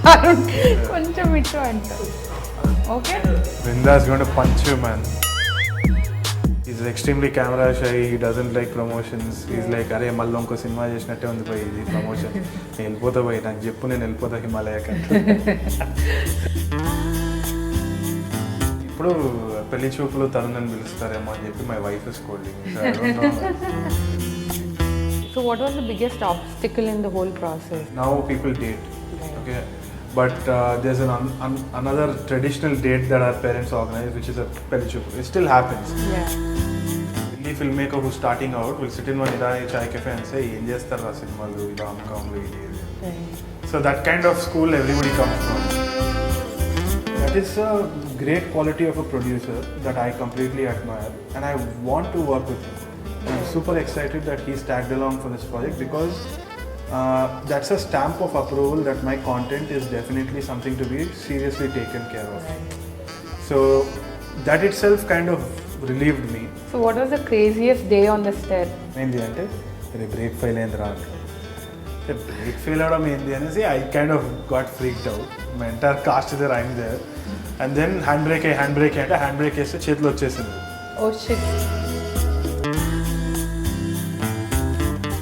Tharun, కొంచెం ఇటు అంట. Okay? Vrinda is going to punch you, man. He's extremely camera shy. He doesn't like promotions. He's like, అరే మళ్ళీ ఇంకో cinema చేసినట్టే ఉంది పోయి ఇది ప్రమోషన్. నేను వెళ్ళిపోతా పోయి నాకు చెప్పు నేను వెళ్ళిపోతా హిమాలయకి. ఇప్పుడు పెళ్లి చూపులు తరుణ్ అని పిలుస్తారేమో అని చెప్పి my wife is కోల్డింగ్. So what was the biggest obstacle in the whole process? Now people date. Okay. But there's another traditional date that our parents organize, which is a Pelli Choopulu. It still happens. Yeah. Any filmmaker who's starting out will sit in one chai cafe and say, "Em chestarra cinemalu, rom-com idi." So that kind of school everybody comes from. That is a great quality of a producer that I completely admire, and I want to work with him. I'm super excited that he's tagged along for this project because that's a stamp of approval that my content is definitely something to be seriously taken care of. So that itself kind of relieved me. So what was the craziest day on the set? Mainly ante break fail ayindra ante break fail avadam endi anesi I kind of got freaked out. My entire cast is there, I'm there, and then handbrake ante handbrake ese chethlo vachesindi. Oh shit.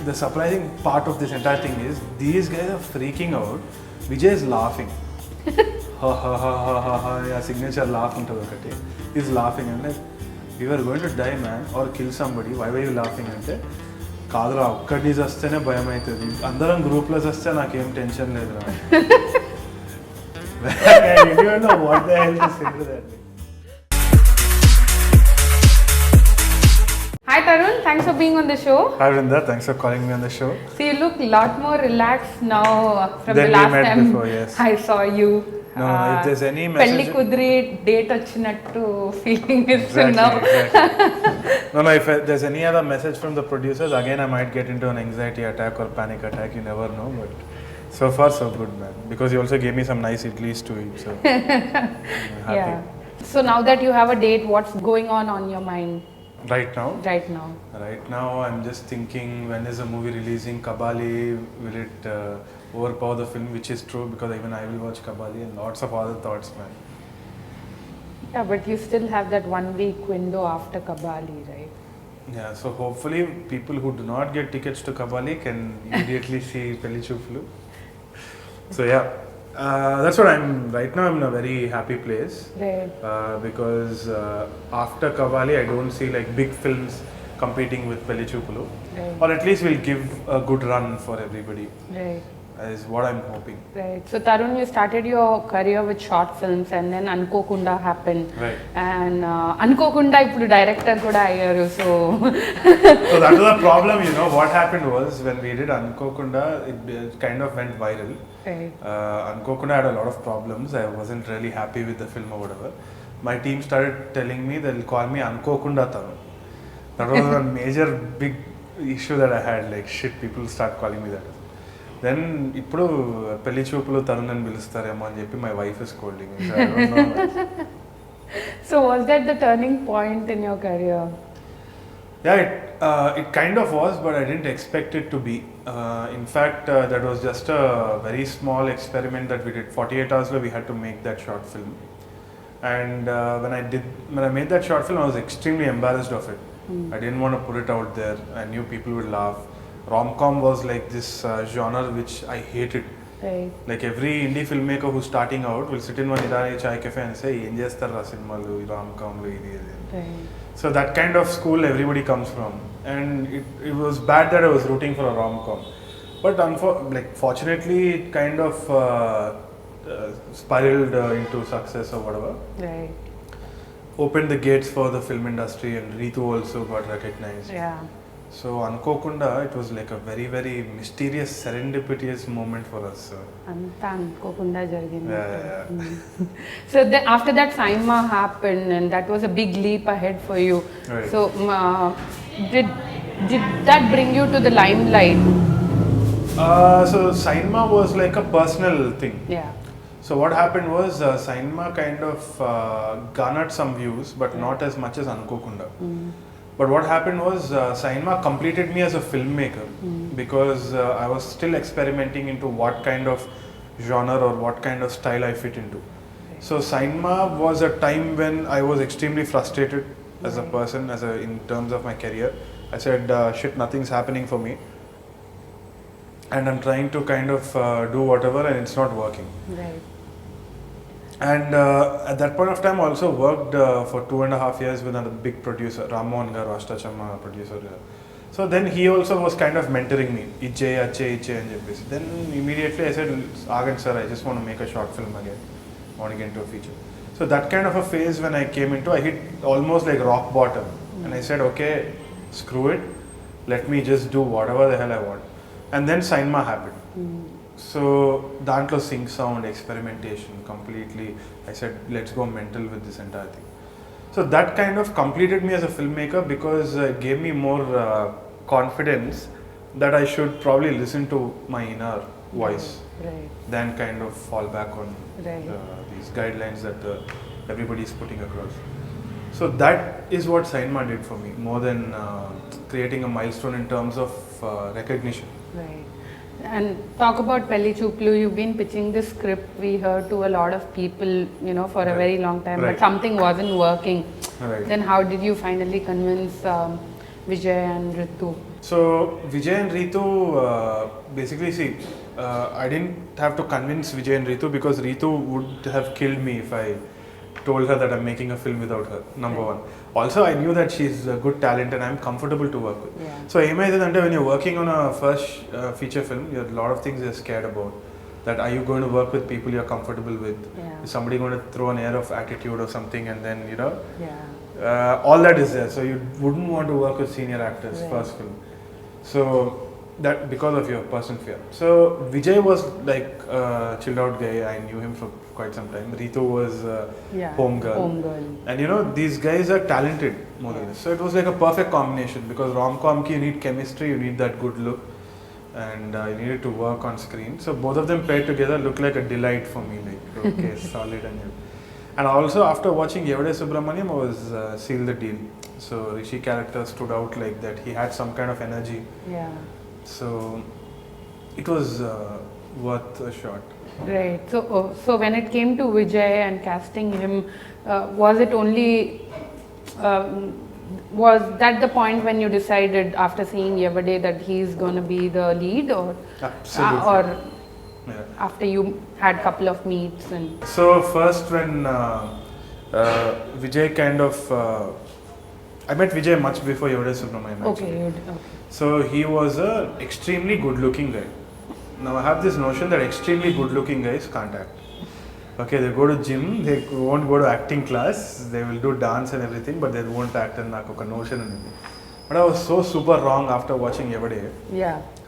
The surprising part of this entire thing is these guys are freaking out. Vijay is laughing. Ha ha ha ha ha ha. Yeah, signature laugh untadu okati. He's laughing and like, we were going to die, man, or kill somebody. Why were you laughing? Ante కాదురా ఒక్కటి వస్తేనే భయం అవుతుంది, అందరం గ్రూప్లో వస్తే నాకేం tension లేదురా. I didn't know what the hell to say to that. Hi Tharun, thanks for being on the show. Hi Vrinda, thanks for calling me on the show. So you look a lot more relaxed now from Then the we last met time before, yes. I saw you. No, if there's any message... Pelli kudri date vachinattu feeling is Exactly, now. exactly. No, if there's any other message from the producers, again I might get into an anxiety attack or panic attack, you never know, but so far so good, man. Because you also gave me some nice idlis to eat, so I'm happy. Yeah. So now that you have a date, what's going on your mind? Right now? Right now. Right now, I'm just thinking, when is the movie releasing? Kabali, will it overpower the film? Which is true, because even I will watch Kabali and lots of other thoughts, man. Yeah, but you still have that 1 week window after Kabali, right? Yeah, so hopefully people who do not get tickets to Kabali can immediately see Pellichoopulu. So yeah, that's what I'm right now. I'm in a very happy place, Right. because after Kabali, I don't see like big films competing with Pellichoopulu, Right. or at least we'll give a good run for everybody. Right. Is what I'm hoping. Right. So Tharun, you started your career with short films, and then Anukokunda happened. Right. And Anukokunda ippudu director kuda ayyaru. So So that was the problem, you know. What happened was when we did Anukokunda, it kind of went viral. right. Anukokunda had a lot of problems. I wasn't really happy with the film or whatever. My team started telling me they'll call me Anukokunda Tharun. That was a major big issue that I had. Like shit, people start calling me that. Then ఇప్పుడు పెళ్లి చూపులు తరుణ్ అని పిలుస్తారేమో అని చెప్పి my wife is కోల్డింగ్. So was that the turning point in your career? Yeah, it kind of was, but I didn't expect it to be. In fact, that was just a very small experiment that we did. 48 hours we had to make that short film. And when I made that short film, I was extremely embarrassed of it. I didn't want to put it out there. I knew people would laugh. Rom-com was like this genre which I hated. Right. Like every indie filmmaker who's starting out will sit in one chai cafe and say, "Em chestarra cinemalu, rom-com lu idi." Right. So that kind of school everybody comes from, and it was bad that I was rooting for a rom-com, but fortunately it kind of spiraled into success or whatever. Right. Opened the gates for the film industry, and Ritu also got recognized. Yeah. So Anukokunda, it was like a very very mysterious, serendipitous moment for us. Anta Anukokunda jarigindi. Yeah. So after that Sainma happened, and that was a big leap ahead for you. Right. So did that bring you to the limelight? So Sainma was like a personal thing. Yeah. So what happened was Sainma kind of garnered some views, but not as much as Anukokunda. But what happened was Sainma completed me as a filmmaker, because I was still experimenting into what kind of genre or what kind of style I fit into. So Sainma was a time when I was extremely frustrated as a person, in terms of my career. I said, shit, nothing's happening for me, and I'm trying to kind of do whatever, and it's not working. Right. And at that point of time, I also worked for 2.5 years with another big producer, Rammohan Garu, Ashtachamma producer. So then he also was kind of mentoring me, Ijay, Ache, Iche, and Jeppis. Then immediately I said, Agan sir, I just want to make a short film again. I want to get into a feature. So that kind of a phase when I came into, I hit almost like rock bottom. And I said, okay, screw it. Let me just do whatever the hell I want. And then Sainma happened. So dantlo sync sound, experimentation, completely. I said, let's go mental with this entire thing. So that kind of completed me as a filmmaker because it gave me more confidence that I should probably listen to my inner voice than kind of fall back on these guidelines that everybody is putting across. So that is what Sainma did for me, more than creating a milestone in terms of recognition. Right. And talk about Pelli Choopulu, you've been pitching this script, we heard, to a lot of people, for a very long time, but something wasn't working. Then how did you finally convince Vijay and Ritu? So Vijay and Ritu, basically, see, I didn't have to convince Vijay and Ritu because Ritu would have killed me if I told her that I'm making a film without her, number one. Also, I knew that she's a good talent and I'm comfortable to work with. So, when you're working on a first feature film, you have a lot of things you're scared about. That are you going to work with people you're comfortable with? Is somebody going to throw an air of attitude or something, and then, all that is there. So, you wouldn't want to work with senior actors, first film. So, that because of your personal fear. So Vijay was like a chilled out guy. I knew him for quite some time. Ritu was home girl. And these guys are talented more than this. So it was like a perfect combination because rom-com ki you need chemistry, you need that good look, and you needed to work on screen. So both of them paired together looked like a delight for me. Like okay, solid and also after watching Yevade Subramaniam, I was sealed the deal. So Rishi character stood out like that. He had some kind of energy. So it was worth a shot. Right. So when it came to Vijay and casting him, was it only was that the point when you decided after seeing Yevade that he's going to be the lead, or absolutely, after you had a couple of meets? And so first when Vijay kind of I met Vijay much before Yevade Subramaniam. Okay. So he was a extremely good looking guy. Now I have this notion that extremely good looking guys can't act. Okay, they go to gym, they won't go to acting class, they will do dance and everything, but they won't act, and naku notion and everything. But I was so super wrong after watching Yevade.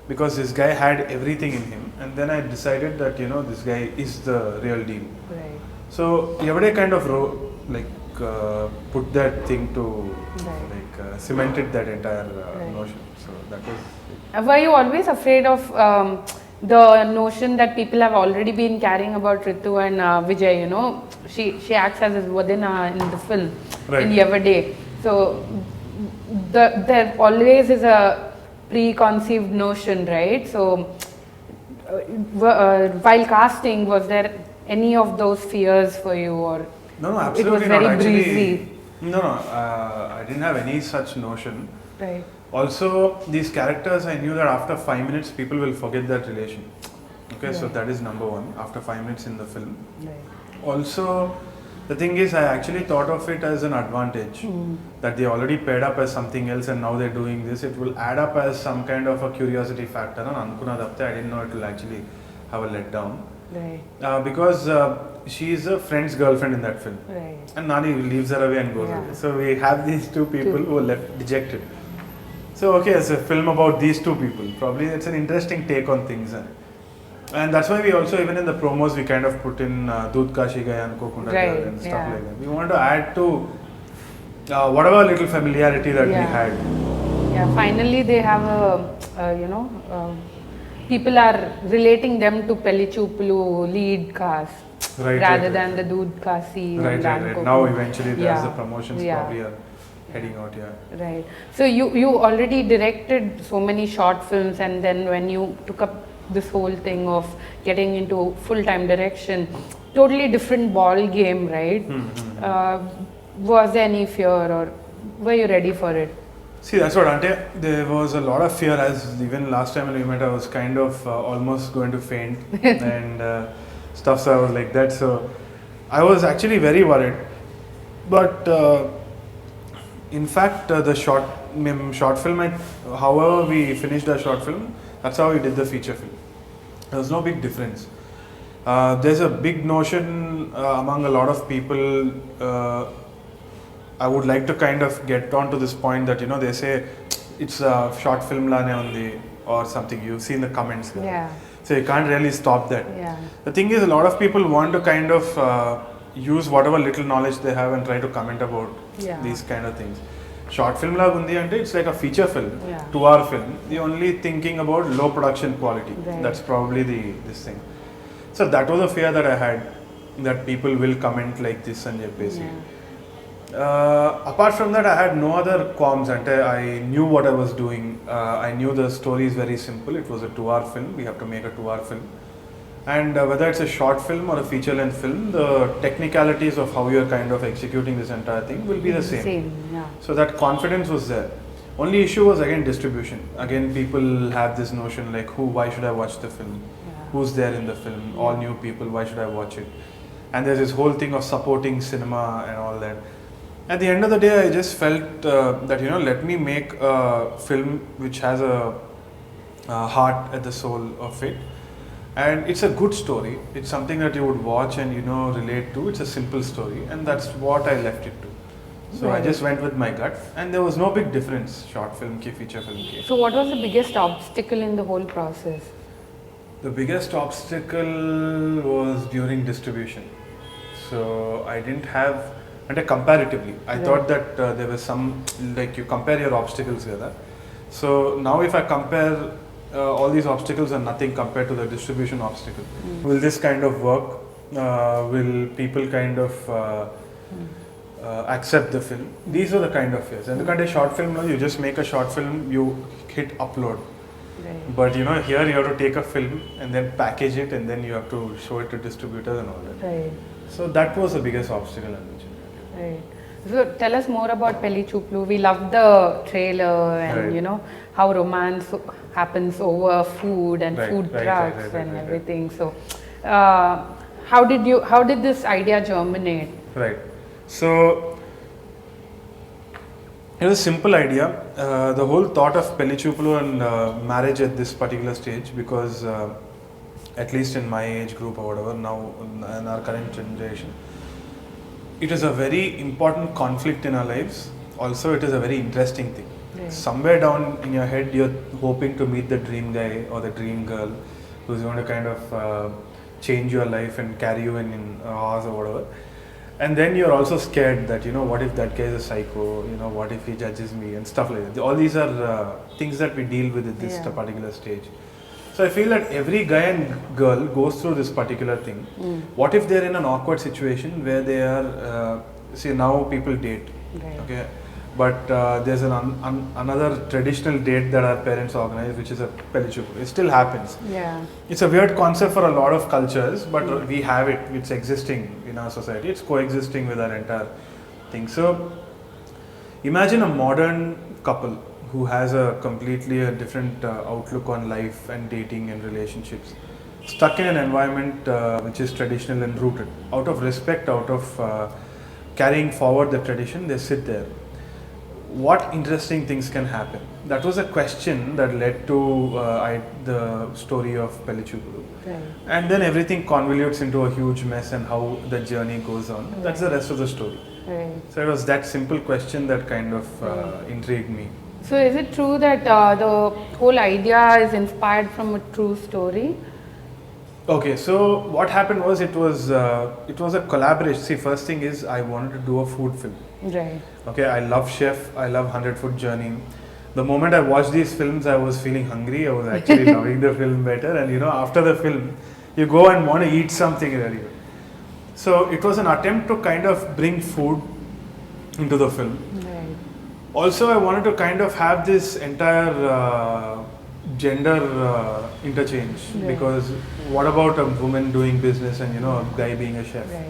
Because this guy had everything in him, and then I decided that this guy is the real deal. So Yevade kind of put that thing to cemented that entire notion. So that was. Were you always afraid of the notion that people have already been carrying about Ritu and Vijay? She acts as a Vadina in the film in Yevade. So there always is a preconceived notion, right? So while casting, was there any of those fears for you, or no, absolutely it was very not. breezy? No, I didn't have any such notion. Right. Also, these characters, I knew that after 5 minutes, people will forget that relation. Okay, so that is number one, after 5 minutes in the film. Also, the thing is, I actually thought of it as an advantage that they already paired up as something else and now they're doing this. It will add up as some kind of a curiosity factor. I didn't know it will actually have a letdown. Because she is a friend's girlfriend in that film. And Nani leaves her away and goes away. So we have these two people who are left dejected. So okay, it's a film about these two people. Probably it's an interesting take on things. And that's why we also, even in the promos, we kind of put in Doodh Ka Shigai, Anukokunda and stuff like that. We want to add to whatever little familiarity that we had. Finally they have a, people are relating them to Pelli Choopulu lead cast rather than the Doodh Ka Si. Right. Now eventually there's the promotions probably are heading out, Right. So you already directed so many short films, and then when you took up this whole thing of getting into full-time direction. Totally different ball game, right? Was there any fear, or were you ready for it? See, that's what Ante, there was a lot of fear, as even last time when we met I was kind of almost going to faint and stuff, so I was like that, so I was actually very worried, but in fact the short film, however we finished the short film, that's how we did the feature film. There was no big difference. There's a big notion among a lot of people. I would like to kind of get on to this point that, you know, they say it's a short film lane undi or something. You've seen the comments. Yeah. So you can't really stop that. Yeah. The thing is, a lot of people want to kind of use whatever little knowledge they have and try to comment about these kind of things. Short film la undi ante it's like a feature film, 2-hour film. The only thinking about low production quality. Right. That's probably this thing. So that was a fear that I had, that people will comment like this and basically. Apart from that, I had no other qualms. I knew what I was doing. I knew the story is very simple. It was a 2-hour film. We have to make a 2-hour film. And whether it's a short film or a feature-length film, the technicalities of how you're kind of executing this entire thing will be the same. So that confidence was there. Only issue was again distribution. Again, people have this notion like, why should I watch the film? Who's there in the film? All new people, why should I watch it? And there's this whole thing of supporting cinema and all that. At the end of the day, I just felt that, you know, let me make a film which has a heart at the soul of it. And it's a good story. It's something that you would watch and, you know, relate to. It's a simple story, and that's what I left it to. So I just went with my gut, and there was no big difference, short film ki, feature film ki. So what was the biggest obstacle in the whole process? The biggest obstacle was during distribution. So I didn't have, and comparatively, I thought that there was some, like you compare your obstacles together. So now if I compare all these obstacles are nothing compared to the distribution obstacle. Will this kind of work? Will people kind of accept the film? These are the kind of fears. And the kind of short film, you just make a short film, you hit upload. Right. But you know, here you have to take a film and then package it, and then you have to show it to distributors and all that. Right. So that was the biggest obstacle. Right. So tell us more about Pelli Choopulu. We loved the trailer and you know how romance happens over food and food trucks and everything. So how did this idea germinate? Right. So it was a simple idea. The whole thought of Pelli Choopulu and marriage at this particular stage, because at least in my age group or whatever, now in our current generation, it is a very important conflict in our lives. Also, it is a very interesting thing. Right. Somewhere down in your head, you're hoping to meet the dream guy or the dream girl who's going to kind of change your life and carry you in a horse or whatever. And then you're also scared that, you know, what if that guy is a psycho? You know, what if he judges me and stuff like that. All these are things that we deal with at this particular stage. So I feel that every guy and girl goes through this particular thing. What if they're in an awkward situation where they are, see, now people date, okay, but there's another traditional date that our parents organize, which is a Pelli Choopulu. It still happens. Yeah. It's a weird concept for a lot of cultures, but we have it. It's existing in our society. It's coexisting with our entire thing. So imagine a modern couple who has a completely different outlook on life and dating and relationships, stuck in an environment which is traditional and rooted. Out of respect, out of carrying forward the tradition, they sit there. What interesting things can happen? That was a question that led to the story of Pelli Choopulu. Right. And then everything convolutes into a huge mess, and how the journey goes on. Right. That's the rest of the story. Right. So it was that simple question that kind of intrigued me. So is it true that the whole idea is inspired from a true story? Okay, so what happened was it was a collaboration. See, first thing is I wanted to do a food film. Right. Okay, I love Chef. I love 100-Foot Journey. The moment I watched these films, I was feeling hungry. I was actually loving the film better. And you know, after the film, you go and want to eat something really. So it was an attempt to kind of bring food into the film. Right. Also, I wanted to kind of have this entire gender interchange, because what about a woman doing business and a guy being a chef? Right.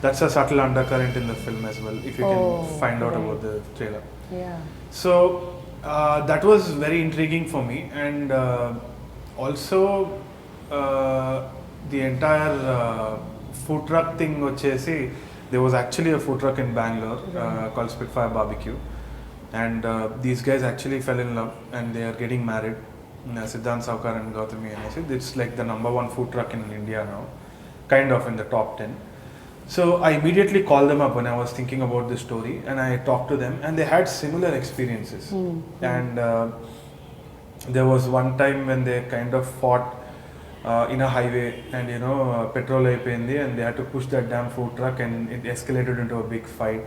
That's a subtle undercurrent in the film as well, if you can find out about the trailer. Yeah. So that was very intriguing for me, and also the entire food truck thing vachesi, there was actually a food truck in Bangalore called Spitfire Barbecue, and these guys actually fell in love and they are getting married. Siddhant Saukar and Gautami, and I said it's like the #1 food truck in India now, kind of in the top 10. So I immediately called them up when I was thinking about this story, and I talked to them, and they had similar experiences. And there was one time when they kind of fought in a highway, and petrol ayipindi, and they had to push that damn food truck, and it escalated into a big fight.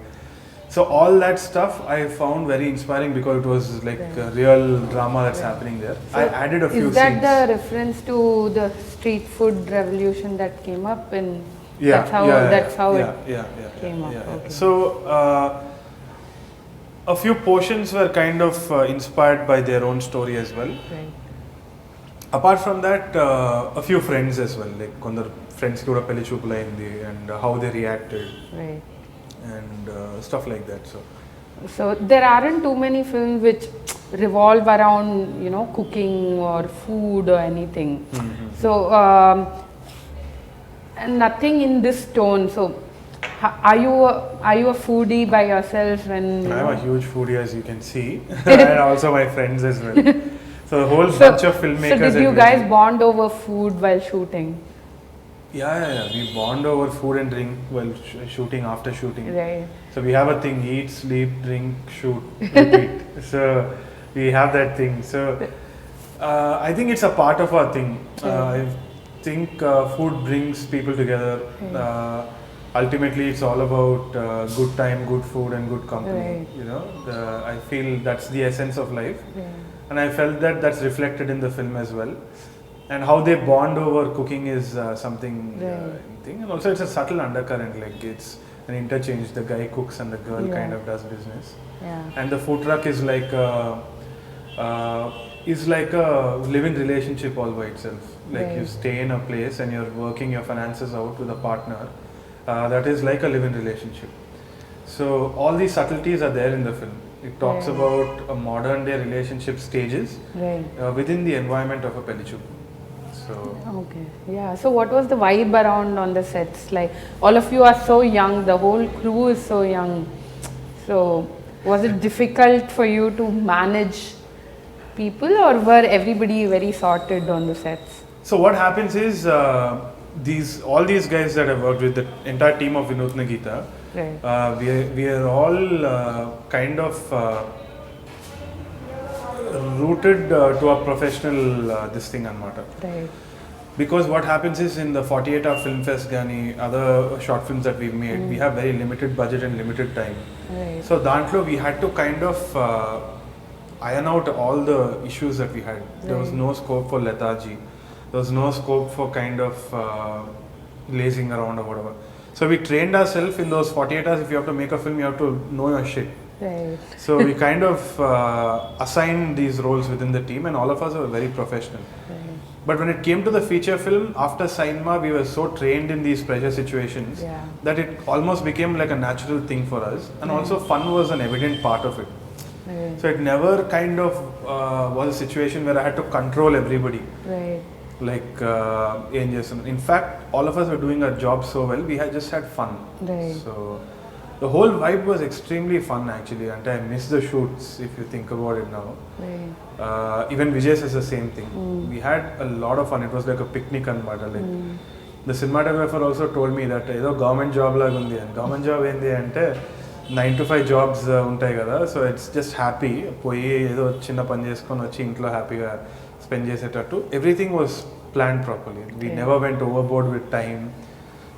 So all that stuff I found very inspiring, because it was like a real drama that's happening there. So I added a few scenes. Is that the reference to the street food revolution that came up in? Yeah, that's how it came up. Okay. So a few portions were kind of inspired by their own story as well. Right. Apart from that, a few friends as well, like kondaru friends kuda Pelli Choopulu ayindi, and how they reacted, Right. and stuff like that. So there aren't too many films which revolve around cooking or food or anything. So and nothing in this tone. So are you a foodie by yourself? When I'm a huge foodie, as you can see, and also my friends as well. So a whole bunch of filmmakers. So did you guys bond over food while shooting? Yeah. We bond over food and drink while shooting, after shooting. Right. So we have a thing: eat, sleep, drink, shoot, repeat. So we have that thing. So I think it's a part of our thing. I think food brings people together. Ultimately, it's all about good time, good food, and good company. Right. I feel that's the essence of life, Yeah. and I felt that that's reflected in the film as well. And how they bond over cooking is something thing, and also it's a subtle undercurrent. Like it's an interchange. The guy cooks and the girl kind of does business. Yeah. And the food truck is like a live-in relationship all by itself. Like you stay in a place and you're working your finances out with a partner. That is like a live-in relationship. So all these subtleties are there in the film. It talks about a modern day relationship stages within the environment of a Pellichoopulu. So okay, yeah. So what was the vibe around on the sets? Like all of you are so young, the whole crew is so young. So was it difficult for you to manage people, or were everybody very sorted on the sets? So what happens is all these guys that I've worked with, the entire team of Vinutna Geeta, we are all kind of rooted to a professional this thing anamata. Right. Because what happens is in the 48-hour film fest gani, other short films that we've made, we have very limited budget and limited time. Right. So dantlo we had to kind of iron out all the issues that we had. There was no scope for lethargy. There was no scope for kind of lazing around or whatever. So we trained ourselves in those 48 hours. If you have to make a film, you have to know your shit. Right. So we kind of assigned these roles within the team, and all of us were very professional. Right. But when it came to the feature film, after Sainma, we were so trained in these pressure situations that it almost became like a natural thing for us. And also fun was an evident part of it. Right. So it never kind of was a situation where I had to control everybody. Right. Like angels. In fact, all of us were doing our job so well, we had just had fun. Right. So the whole vibe was extremely fun actually, and I miss the shoots if you think about it now. Right. Even Vijay says the same thing. We had a lot of fun. It was like a picnic and like the cinematographer also told me that government job lag undi, and government job endi ante 9 to 5 jobs untai kada, so it's just happy poyi edo chinna pani cheskoni vachi intlo happy ga spend chesetattu. Everything was planned properly. We never went overboard with time.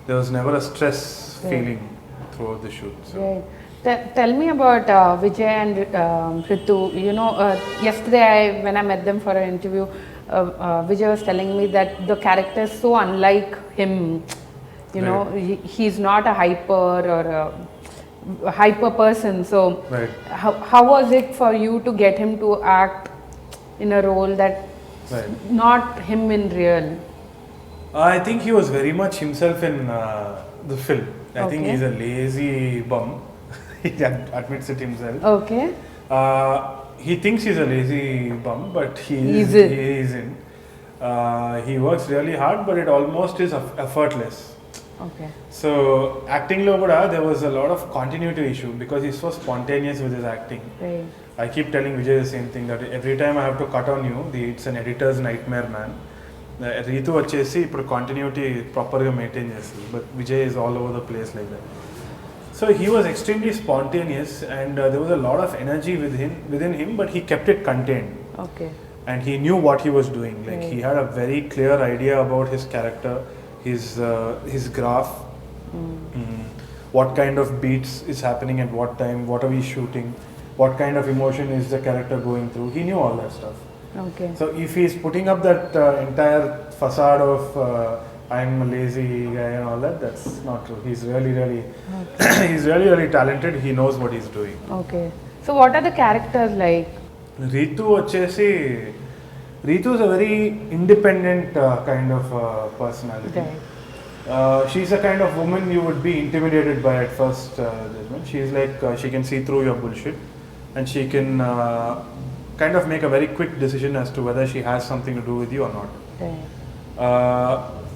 There was never a stress feeling throughout the shoot. So. Right. Tell me about Vijay and Ritu. Yesterday when I met them for an interview, Vijay was telling me that the character is so unlike him. He's not a hyper or a hyper person. So how was it for you to get him to act in a role that Right. Not him in real. I think he was very much himself in the film. I think he's a lazy bum. He admits it himself. Okay. He thinks he's a lazy bum, but he isn't. He works really hard, but it almost is effortless. Okay. So acting lo kuda there was a lot of continuity issue because he's so spontaneous with his acting. Right. I keep telling Vijay the same thing, that every time I have to cut on you, it's an editor's nightmare, man. Ritu వచ్చేసి ఇప్పుడు continuity properగా maintain చేస్తుంది, but Vijay is all over the place like that. So he was extremely spontaneous and there was a lot of energy within him, but he kept it contained. Okay. And he knew what he was doing. Like he had a very clear idea about his character, his graph, what kind of beats is happening at what time, what are we shooting, what kind of emotion is the character going through. He knew all that stuff. Okay. So if he's putting up that entire facade of I'm a lazy guy and all that, that's not true. He's really he's really talented. He knows what he's doing. Okay. So what are the characters like? Ritu is a very independent kind of personality. Right. She's a kind of woman you would be intimidated by at first judgment. She's like she can see through your bullshit, and she can kind of make a very quick decision as to whether she has something to do with you or not. Right.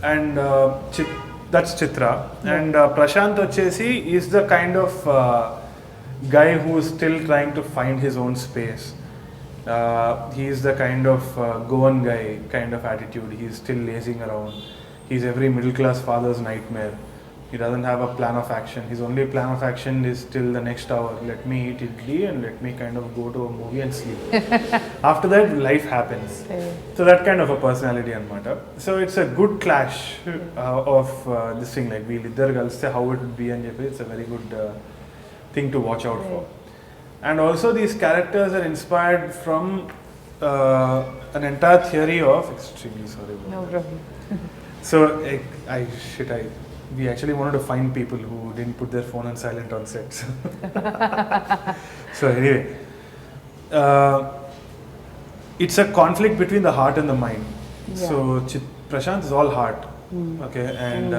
And that's Chitra. And Prashant Ochesi is the kind of guy who is still trying to find his own space. He is the kind of go-on guy kind of attitude. He is still lazing around. He's every middle class father's nightmare. He doesn't have a plan of action. His only plan of action is till the next hour. Let me eat idli and let me kind of go to a movie and sleep. After that, life happens. So that kind of a personality anamata. So it's a good clash of this thing, like we'll girls say how it would be, and it's a very good thing to watch out for. And also these characters are inspired from an entire theory of extremely sorry. No problem. So we actually wanted to find people who didn't put their phone on silent on set. So anyway, it's a conflict between the heart and the mind. So Prashant is all heart, okay, and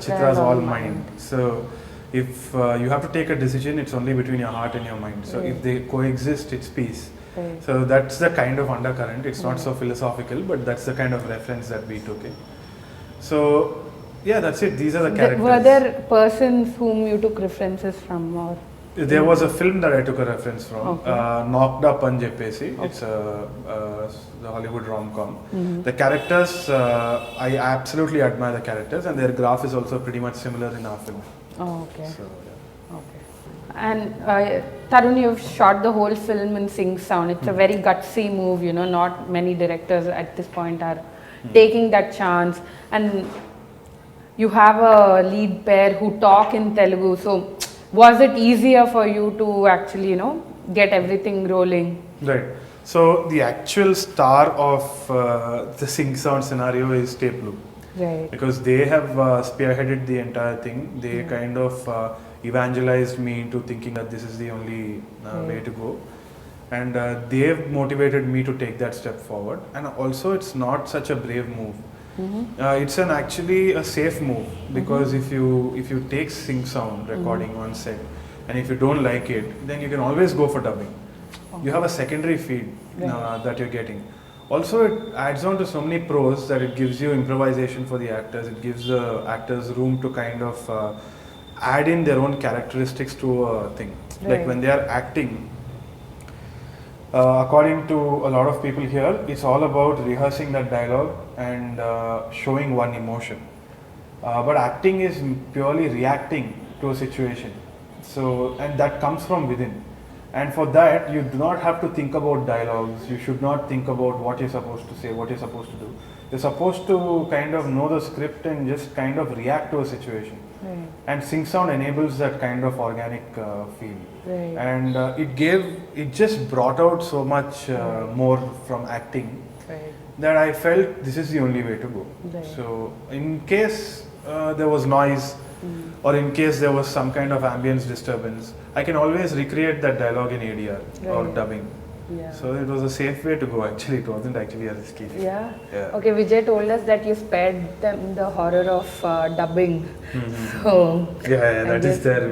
Chitra is all mind. So if you have to take a decision, it's only between your heart and your mind. So if they coexist, it's peace. So that's the kind of undercurrent. It's not so philosophical, but that's the kind of reference that we took in. So yeah, that's it. These are the characters. Were there persons whom you took references from, or? There was a film that I took a reference from, Knocked Up and Jeppesi. It's the Hollywood rom-com. The characters, I absolutely admire the characters, and their graph is also pretty much similar in our film. Oh, okay. So, yeah. Okay. And Tharun, you've shot the whole film in sync sound. It's a very gutsy move, you know. Not many directors at this point are taking that chance. And you have a lead pair who talk in Telugu. So was it easier for you to actually, you know, get everything rolling? Right. So the actual star of the sync sound scenario is Tape Loop. Right. Because they have spearheaded the entire thing. They kind of evangelized me into thinking that this is the only way to go. And they've motivated me to take that step forward. And also it's not such a brave move. It's actually a safe move, because if you take sync sound recording on set and if you don't like it, then you can always go for dubbing. You have a secondary feed that you're getting. Also, it adds on to so many pros that it gives you improvisation for the actors. It gives the actors room to kind of add in their own characteristics to a thing. Like when they are acting, according to a lot of people here, it's all about rehearsing that dialogue and showing one emotion. But acting is purely reacting to a situation. So, and that comes from within. And for that, you do not have to think about dialogues. You should not think about what you're supposed to say, what you're supposed to do. You're supposed to kind of know the script and just kind of react to a situation. And sync sound enables that kind of organic feel. And it just brought out so much more from acting that I felt this is the only way to go. So in case there was noise, or in case there was some kind of ambience disturbance, I can always recreate that dialogue in ADR or dubbing. Yeah. So it was a safe way to go. Actually, it wasn't actually a risky thing. Yeah. Yeah. Okay, Vijay told us that you spared them the horror of dubbing. So Yeah, that is there.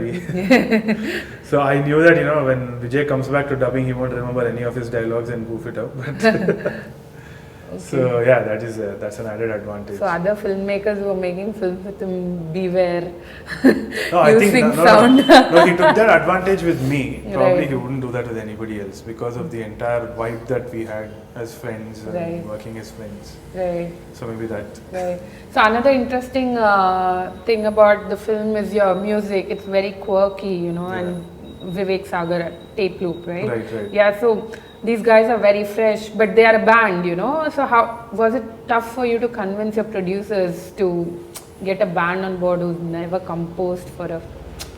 So I knew that when Vijay comes back to dubbing, he won't remember any of his dialogues and goof it up. But so yeah, that's an added advantage. So other filmmakers who were making films with him, beware. No, I think sound. No, he took that advantage with me. Probably Right. he wouldn't do that with anybody else because of the entire vibe that we had as friends and Right. working as friends. Right. So maybe that. Right. So another interesting thing about the film is your music. It's very quirky, and Vivek Sagar tape loop, right? Right. Yeah. So these guys are very fresh, but they are a band, So how was it tough for you to convince your producers to get a band on board who's never composed for a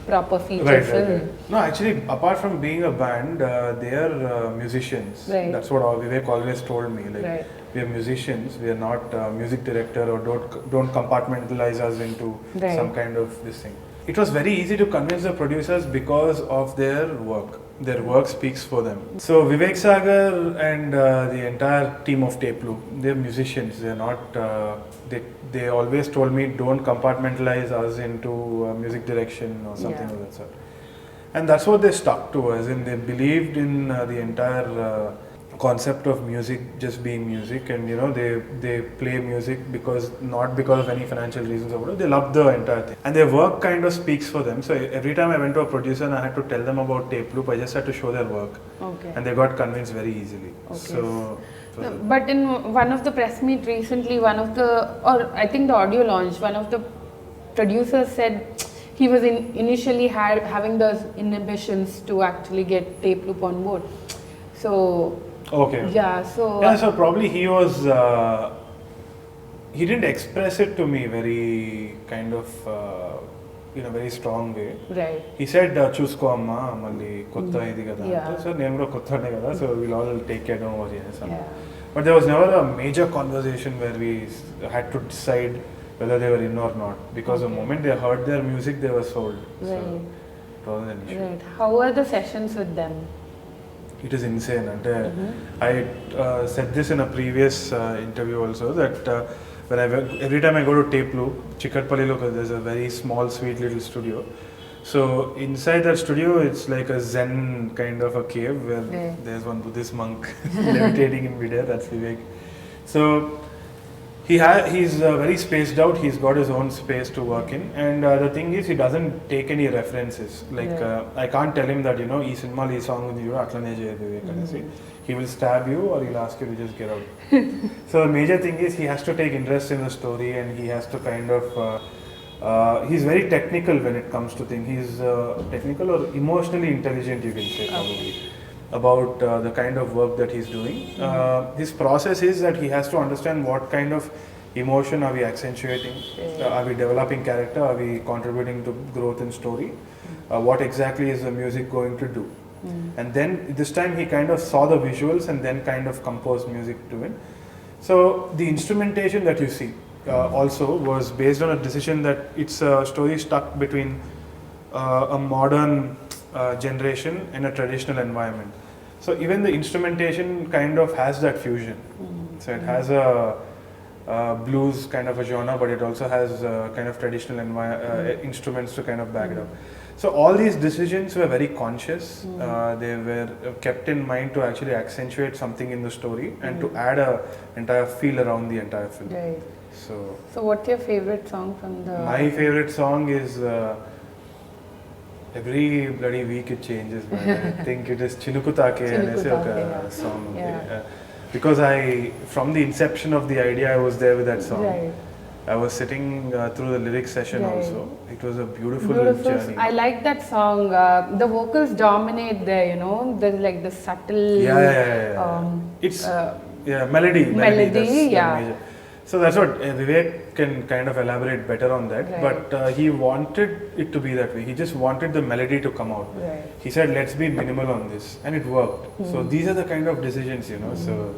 proper feature film? Right. No, actually, apart from being a band, they are musicians. Right. That's what Vivek always told me. Like, Right. we are musicians. We are not music director, or don't compartmentalize us into Right. some kind of this thing. It was very easy to convince the producers because of their work. Their work speaks for them. So Vivek Sagar and the entire team of Tape Loop, they're musicians. They're not. They always told me, don't compartmentalize us into music direction or something of that sort. And that's what they stuck to us, and they believed in the entire concept of music just being music, and they play music not because of any financial reasons or whatever. They love the entire thing, and their work kind of speaks for them. So every time I went to a producer and I had to tell them about Tape Loop, I just had to show their work, and they got convinced very easily. Okay. But in one of the press meet recently, I think the audio launch, one of the producers said he was initially having those inhibitions to actually get Tape Loop on board. So okay. Yeah. So So probably he was. He didn't express it to me very kind of very strong way. Right. He said, "Chusko amma, malli kotta idi kada." Yeah. So name ro kottane kada. So we'll all take care, don't worry. Yeah. But there was never a major conversation where we had to decide whether they were in or not, because the moment they heard their music, they were sold. Right. So it wasn't an issue. Right. How were the sessions with them? It is insane. And I said this in a previous interview also, that every time I go to Tape Loop, Chikatpalli, there's a very small, sweet little studio. So inside that studio, it's like a Zen kind of a cave where there's one Buddhist monk levitating in midair. That's Vivek. So he's very spaced out. He's got his own space to work in, and the thing is, he doesn't take any references. Like I can't tell him that ee cinema ee song undi atlane Vivek. He will stab you, or he'll ask you to just get out. So the major thing is, he has to take interest in the story, and he has to kind of. He's very technical when it comes to things. He's technical or emotionally intelligent, you can say, probably, about the kind of work that he's doing. His process is that he has to understand what kind of emotion are we accentuating, are we developing character, are we contributing to growth in story, what exactly is the music going to do. And then this time he kind of saw the visuals and then kind of composed music to it. So the instrumentation that you see also was based on a decision that it's a story stuck between a modern generation and a traditional environment. So even the instrumentation kind of has that fusion. So it has a blues kind of a genre, but it also has kind of traditional instruments to kind of back it up. So all these decisions were very conscious. They were kept in mind to actually accentuate something in the story and to add a entire feel around the entire film. Right. So what's your favorite song from the... My favorite song is every bloody week it changes, but I think it is Chinukutake song. Yeah. Because from the inception of the idea, I was there with that song. Right. I was sitting through the lyric session also. It was a beautiful journey. I like that song. The vocals dominate there, There's like the subtle... It's melody. Melody. So that's what Vivek can kind of elaborate better on that. Right. But he wanted it to be that way. He just wanted the melody to come out. Right. He said, let's be minimal on this. And it worked. So these are the kind of decisions, So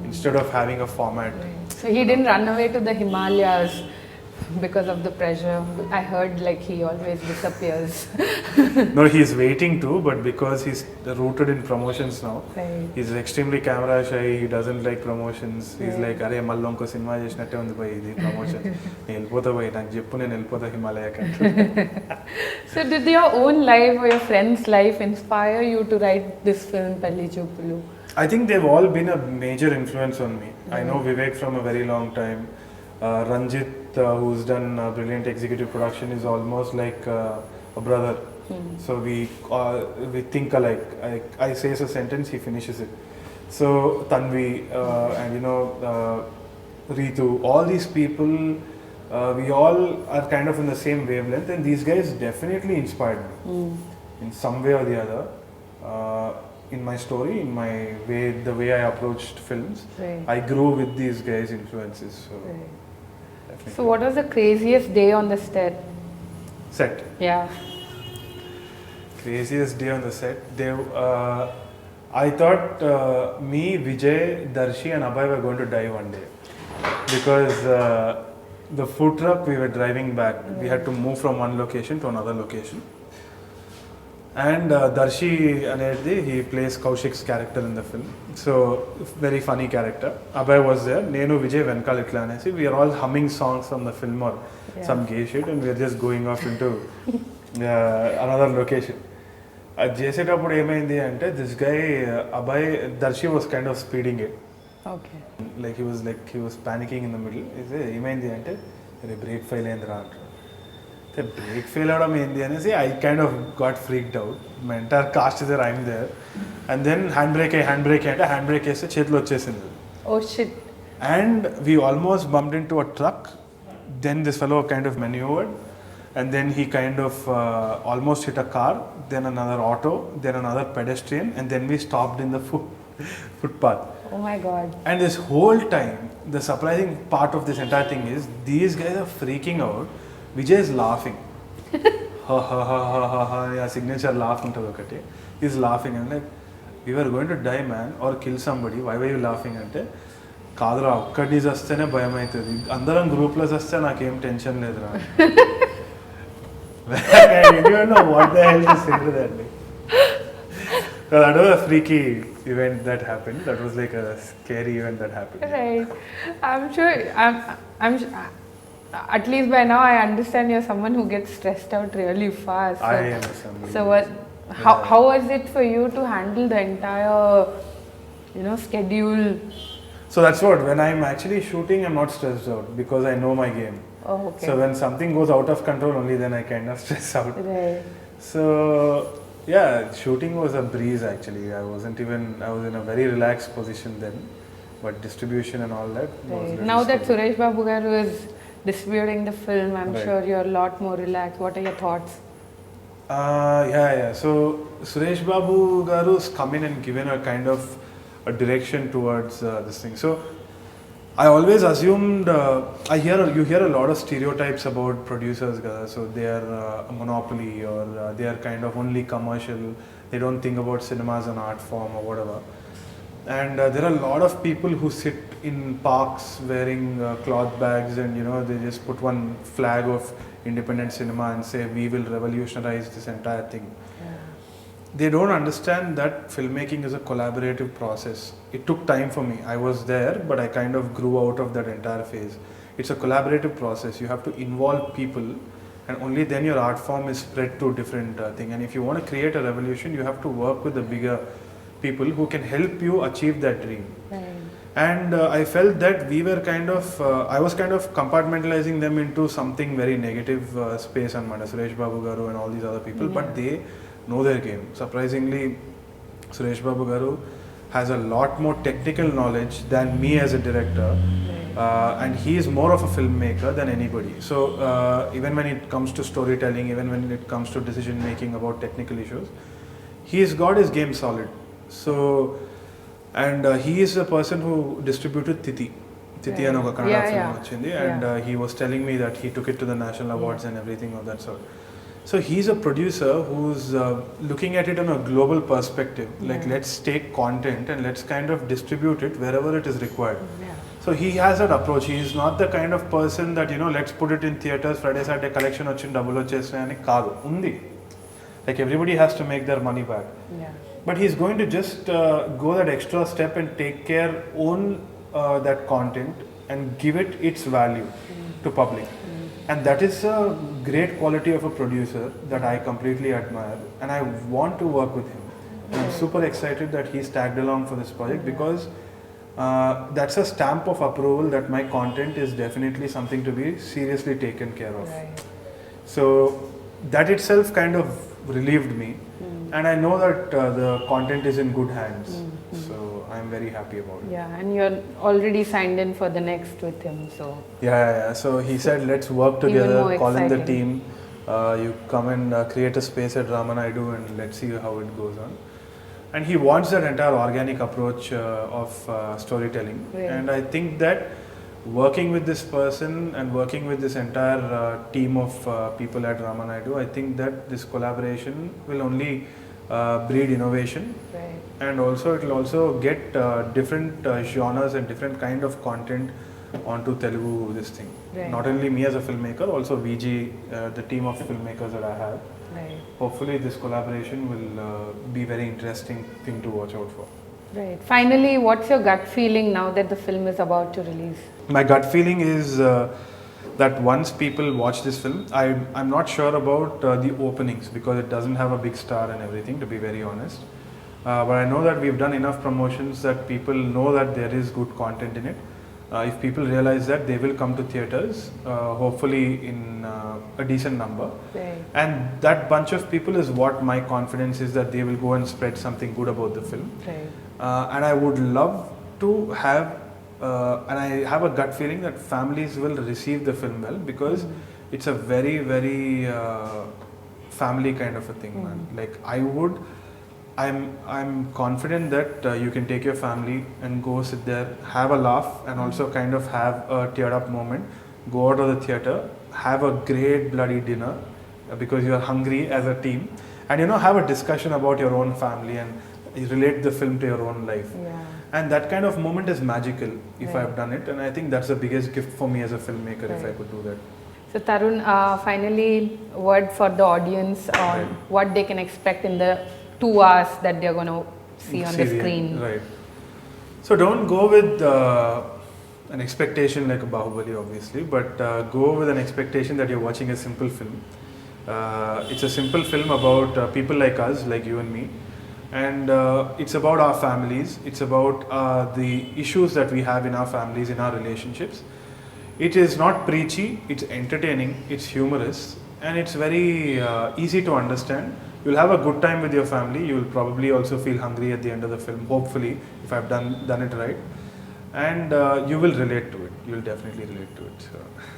instead of having a format. Right. So he didn't run away to the Himalayas because of the pressure? I heard like he always disappears. No, he's waiting to, but because he's rooted in promotions now, Right. he's extremely camera shy, he doesn't like promotions. He's Right. like, అరే మళ్ళీ ఇంకో cinema చేసినట్టే ఉంది పోయి ఇది promotion నేను వెళ్ళిపోతా పోయి నాకు చెప్పు నేను వెళ్ళిపోతా Himalaya country. So did your own life or your friend's life inspire you to write this film, Pelli Choopulu? I think they've all been a major influence on me. I know Vivek from a very long time. Ranjit, who's done brilliant executive production, is almost like a brother. So we think alike. I say a sentence, he finishes it. So Tanvi and Ritu, all these people, we all are kind of in the same wavelength, and these guys definitely inspired me in some way or the other. In my story, in my way, the way I approached films, Right. I grew with these guys' influences. So, Right. definitely. So what was the craziest day on the Set. Yeah. Craziest day on the set. I thought me, Vijay, Darshi, and Abhay were going to die one day because the food truck we were driving back. We had to move from one location to another location. And Darshi Anedi, he plays Kaushik's character in the film. So, very funny character. Abhay was there. Nenu Vijay Venkal itla anesi. We are all humming songs from the film or some gay shit, and we are just going off into another location. అది చేసేటప్పుడు ఏమైంది అంటే this guy అబ్బాయి Darshi was kind of speeding it Okay. Like he was panicking in the middle ఇది ఏమైంది అంటే అరే brake fail అయిందిరా అంటారు. బ్రేక్ ఫెయిల్ అవడం ఏంది అనేసి I kind of got freaked out. My entire cast is I'm there and then hand brake అంటే హ్యాండ్ బ్రేక్ వేస్తే చేతిలో వచ్చేసింది. Oh shit. And we almost bumped into a truck. Then this fellow kind of maneuvered, and then he kind of almost hit a car, then another auto, then another pedestrian, and then we stopped in the footpath. Oh my god. And this whole time, the surprising part of this entire thing is these guys are freaking out. Vijay is laughing. Ha ha ha ha ha ha. Yeah, signature laugh untadu okati. He's laughing and like, we were going to die, man, or kill somebody. Why were you laughing? Ante కాదురా ఒక్కటి వస్తేనే భయం అవుతుంది, అందరం గ్రూప్లో వస్తే నాకేం tension లేదురా. What the hell to say to that. That was a freaky event that happened. That was like a scary event that happened. Right. I'm sure. At least by now I understand you're someone who gets stressed out really fast. So, I am somebody. So what? How was it for you to handle the entire, schedule? So that's what, when I'm actually shooting, I'm not stressed out because I know my game. Oh, okay. So when something goes out of control, only then I kind of stress out. Right. So yeah, shooting was a breeze actually. I was in a very relaxed position then, but distribution and all that was Right. little Now that scary. Suresh Babu garu is distributing the film, I'm Right. sure you're a lot more relaxed. What are your thoughts? Yeah. So Suresh Babu garu's come in and given a kind of a direction towards this thing. So I always assumed, you hear a lot of stereotypes about producers, so they are a monopoly or they are kind of only commercial, they don't think about cinema as an art form or whatever. And there are a lot of people who sit in parks wearing cloth bags and they just put one flag of independent cinema and say we will revolutionize this entire thing. They don't understand that filmmaking is a collaborative process. It took time for me. I was there, but I kind of grew out of that entire phase. It's a collaborative process. You have to involve people, and only then your art form is spread to different things. And if you want to create a revolution, you have to work with the bigger people who can help you achieve that dream. Right. And I felt that we were I was kind of compartmentalizing them into something very negative space on Suresh Babu garu and all these other people, but they know their game. Surprisingly, Suresh Babu garu has a lot more technical knowledge than me as a director, and he is more of a filmmaker than anybody. So even when it comes to storytelling, even when it comes to decision making about technical issues, he's got his game solid. So and he is the person who distributed Titi and oka Kannada film vachindi, and he was telling me that he took it to the national awards and everything of that sort. So he's a producer who's looking at it on a global perspective. Like, let's take content and let's kind of distribute it wherever it is required. So he has that approach. He is not the kind of person that, let's put it in theatres, Friday, Saturday collection వచ్చి డబ్బులు వచ్చేస్తాయని కాదు. ఉంది. Like everybody has to make their money back. Yeah. But he's going to just go that extra step and take care, own that content and give it its value to public. And that is a great quality of a producer that I completely admire, and I want to work with him. And I'm super excited that he's tagged along for this project because that's a stamp of approval that my content is definitely something to be seriously taken care of. Right. So that itself kind of relieved me, and I know that the content is in good hands. So I'm very happy about it. Yeah, and you're already signed in for the next with him, so. Yeah. So he said, let's work together, more call in the exciting. team, you come and create a space at Ramanaidu and let's see how it goes on. And he wants that entire organic approach of storytelling. Right. And I think that working with this person and working with this entire team of people at Ramanaidu, I think that this collaboration will only breed innovation. Right. And also it will also get different genres and different kind of content onto Telugu, this thing. Right. Not only me as a filmmaker, also Vijay, the team of filmmakers that I have. Right. Hopefully this collaboration will be very interesting thing to watch out for. Right. Finally, what's your gut feeling now that the film is about to release? My gut feeling is that once people watch this film, I'm not sure about the openings because it doesn't have a big star and everything, to be very honest. But I know that we've done enough promotions that people know that there is good content in it. If people realize that, they will come to theatres, hopefully in a decent number. Right. And that bunch of people is what my confidence is that they will go and spread something good about the film. Right. And I would love to have, and I have a gut feeling that families will receive the film well because it's a very, very family kind of a thing, man. Like I'm confident that you can take your family and go sit there, have a laugh, and also kind of have a teared up moment. Go out of the theatre, have a great bloody dinner because you are hungry as a team, and have a discussion about your own family and relate the film to your own life. Yeah. And that kind of moment is magical if Right. I've done it, and I think that's the biggest gift for me as a filmmaker if I Right. could do that. So Tharun, finally, word for the audience on Right. what they can expect in the 2 hours that they're going to see on the screen. Right. So don't go with an expectation like a Bahubali, obviously, but go with an expectation that you're watching a simple film. It's a simple film about people like us, like you and me, and it's about our families. It's about the issues that we have in our families, in our relationships. It is not preachy. It's entertaining. It's humorous, and it's very easy to understand. You'll have a good time with your family. You will probably also feel hungry at the end of the film, hopefully, if I've done it right. And you will relate to it. You'll definitely relate to it.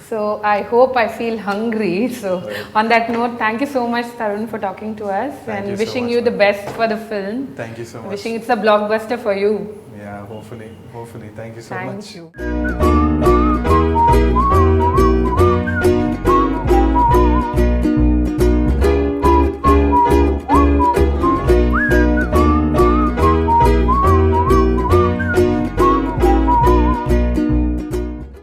So I hope I feel hungry. So Right. on that note, thank you so much, Tharun, for talking to us, Thank and you so wishing much, you the ma'am. best for the film. Thank you so much. Wishing it's a blockbuster for you. Yeah, hopefully. Thank you so Thank much. you.